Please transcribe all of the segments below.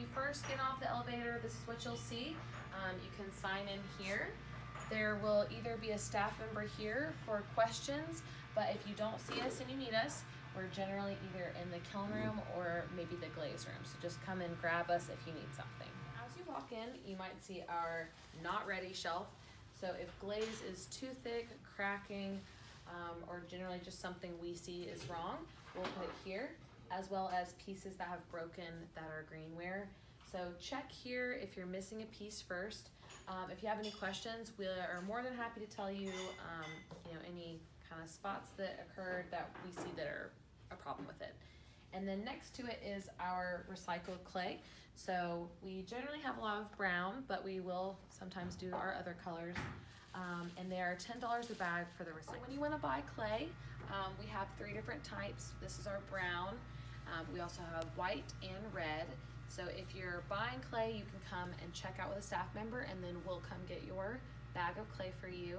you first get off the elevator, this is what you'll see. You can sign in here. There will either be a staff member here for questions, but if you don't see us and you need us, we're generally either in the kiln room or maybe the glaze room. So just come and grab us if you need something. As you walk in, you might see our not ready shelf. So if glaze is too thick, cracking, or generally just something we see is wrong, we'll put it here, as well as pieces that have broken that are greenware. So check here if you're missing a piece first. If you have any questions, we are more than happy to tell you, any kind of spots that occurred that we see that are a problem with it. And then next to it is our recycled clay. So we generally have a lot of brown, but we will sometimes do our other colors. And they are $10 a bag for the recycling. When you want to buy clay, we have 3 different types. This is our brown. We also have white and red. So if you're buying clay, you can come and check out with a staff member, and then we'll come get your bag of clay for you,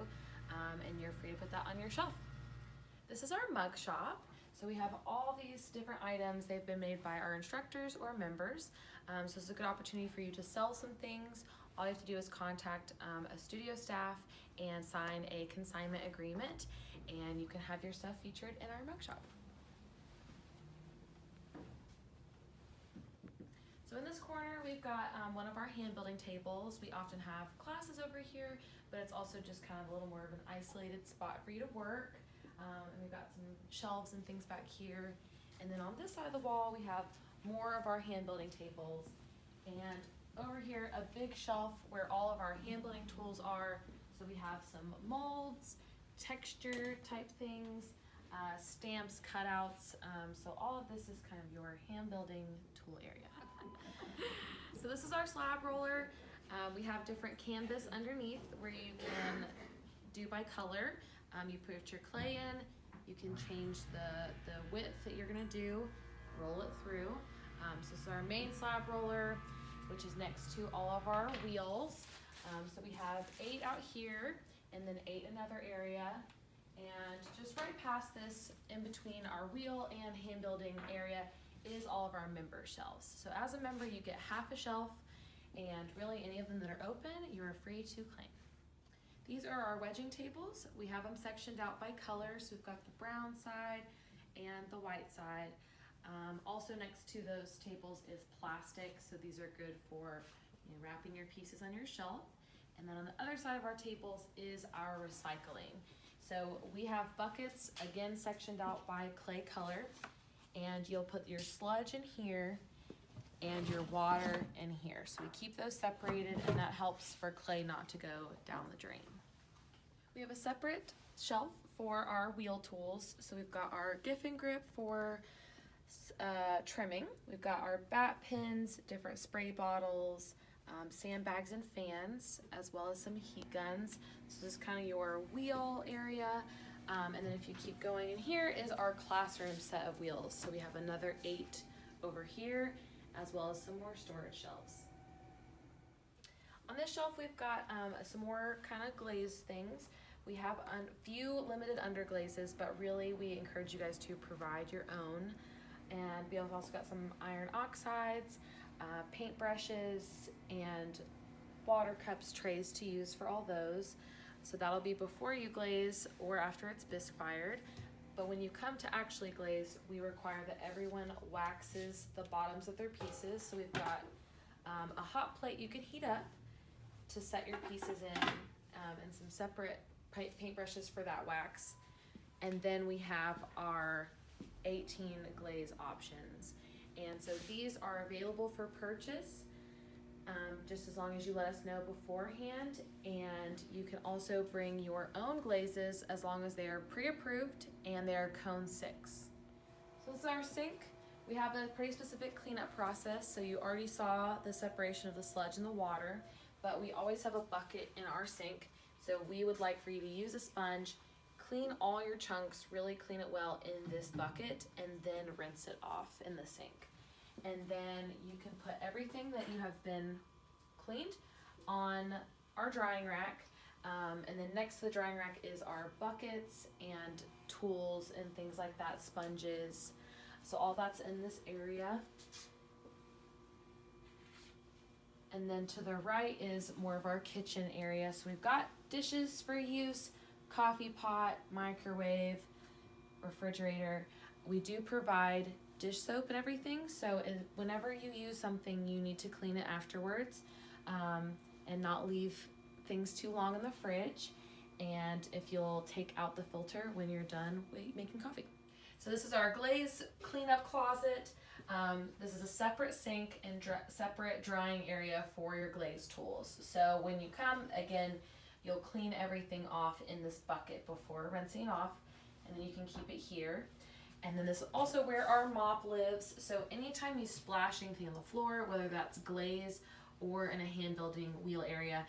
and you're free to put that on your shelf. This is our mug shop. So we have all these different items. They've been made by our instructors or members. So it's a good opportunity for you to sell some things. All you have to do is contact a studio staff and sign a consignment agreement, and you can have your stuff featured in our mug shop. So in this corner, we've got one of our hand building tables. We often have classes over here, but it's also just kind of a little more of an isolated spot for you to work. And we've got some shelves and things back here. And then on this side of the wall, we have more of our hand building tables. And over here, a big shelf where all of our hand building tools are. So we have some molds, texture type things, stamps, cutouts. So all of this is kind of your hand building tool area. So this is our slab roller. We have different canvas underneath where you can do by color. You put your clay in, you can change the width that you're gonna do, roll it through. So this is our main slab roller, which is next to all of our wheels. So we have 8 out here and then 8 in another area. And just right past this, in between our wheel and hand building area, is all of our member shelves. So as a member, you get half a shelf, and really any of them that are open, you are free to claim. These are our wedging tables. We have them sectioned out by color. So we've got the brown side and the white side. Also next to those tables is plastic. So these are good for wrapping your pieces on your shelf. And then on the other side of our tables is our recycling. So we have buckets, again, sectioned out by clay color. And you'll put your sludge in here and your water in here. So we keep those separated, and that helps for clay not to go down the drain. We have a separate shelf for our wheel tools. So we've got our Giffen grip for trimming. We've got our bat pins, different spray bottles, sandbags and fans, as well as some heat guns. So this is kind of your wheel area. And then if you keep going, in here is our classroom set of wheels. So we have another 8 over here, as well as some more storage shelves. On this shelf, we've got some more kind of glaze things. We have a few limited underglazes, but really we encourage you guys to provide your own. And we have also got some iron oxides, paint brushes, and water cups, trays to use for all those. So that'll be before you glaze or after it's bisque fired. But when you come to actually glaze, we require that everyone waxes the bottoms of their pieces. So we've got a hot plate you can heat up to set your pieces in, and some separate paint brushes for that wax. And then we have our 18 glaze options. And so these are available for purchase, just as long as you let us know beforehand. And you can also bring your own glazes as long as they are pre-approved and they are cone 6. So this is our sink. We have a pretty specific cleanup process. So you already saw the separation of the sludge and the water, but we always have a bucket in our sink. So we would like for you to use a sponge, clean all your chunks, really clean it well in this bucket, and then rinse it off in the sink. And then you can put everything that you have been cleaned on our drying rack. And then next to the drying rack is our buckets and tools and things like that, sponges. So all that's in this area. And then to the right is more of our kitchen area. So we've got dishes for use, coffee pot, microwave, refrigerator. We do provide dish soap and everything, so whenever you use something, you need to clean it afterwards, and not leave things too long in the fridge, and if you'll take out the filter when you're done making coffee. So this is our glaze cleanup closet. This is a separate sink and separate drying area for your glaze tools. So when you come, again, you'll clean everything off in this bucket before rinsing off, and then you can keep it here. And then this is also where our mop lives. So anytime you splash anything on the floor, whether that's glaze or in a hand building wheel area,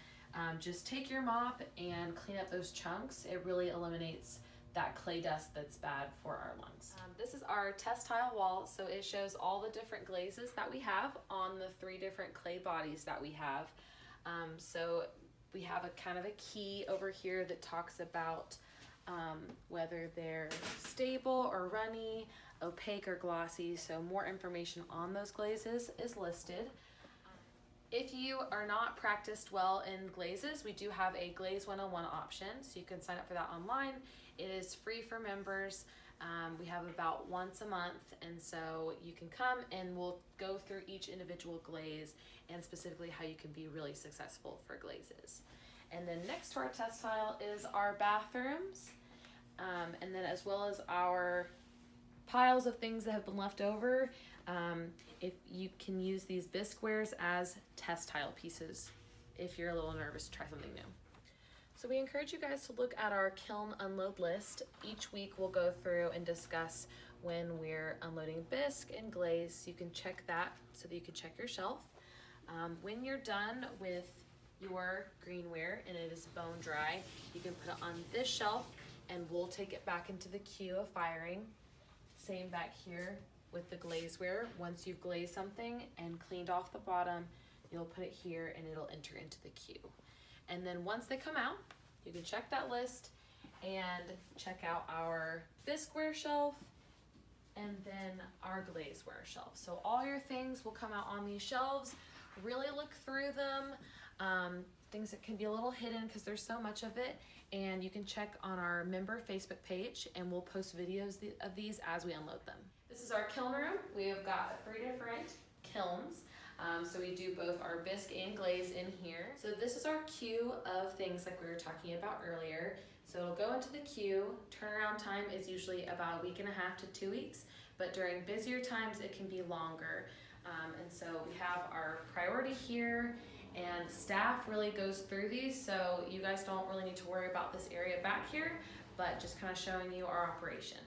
just take your mop and clean up those chunks. It really eliminates that clay dust that's bad for our lungs. This is our Testile Wall. So it shows all the different glazes that we have on the 3 different clay bodies that we have. So we have a kind of a key over here that talks about whether they're stable or runny, opaque or glossy. So more information on those glazes is listed. If you are not practiced well in glazes, we do have a Glaze 101 option, so you can sign up for that online. It is free for members. We have about once a month, and so you can come and we'll go through each individual glaze and specifically how you can be really successful for glazes. And then next to our Testile is our bathrooms, and then as well as our piles of things that have been left over. If you can use these bisquewares as Testile pieces if you're a little nervous to try something new. So we encourage you guys to look at our kiln unload list. Each week we'll go through and discuss when we're unloading bisque and glaze. You can check that so that you can check your shelf. When you're done with your greenware and it is bone dry, you can put it on this shelf and we'll take it back into the queue of firing. Same back here with the glazeware. Once you've glazed something and cleaned off the bottom, you'll put it here and it'll enter into the queue. And then once they come out, you can check that list and check out our bisqueware shelf and then our glazeware shelf. So all your things will come out on these shelves. Really look through them. Things that can be a little hidden because there's so much of it, and you can check on our member Facebook page and we'll post videos of these as we unload them. This is our kiln room. We have got 3 different kilns. So we do both our bisque and glaze in here. So this is our queue of things like we were talking about earlier. So it'll go into the queue. Turnaround time is usually about 1.5 to 2 weeks, but during busier times it can be longer. And so we have our priority here, and staff really goes through these, so you guys don't really need to worry about this area back here, but just kind of showing you our operation.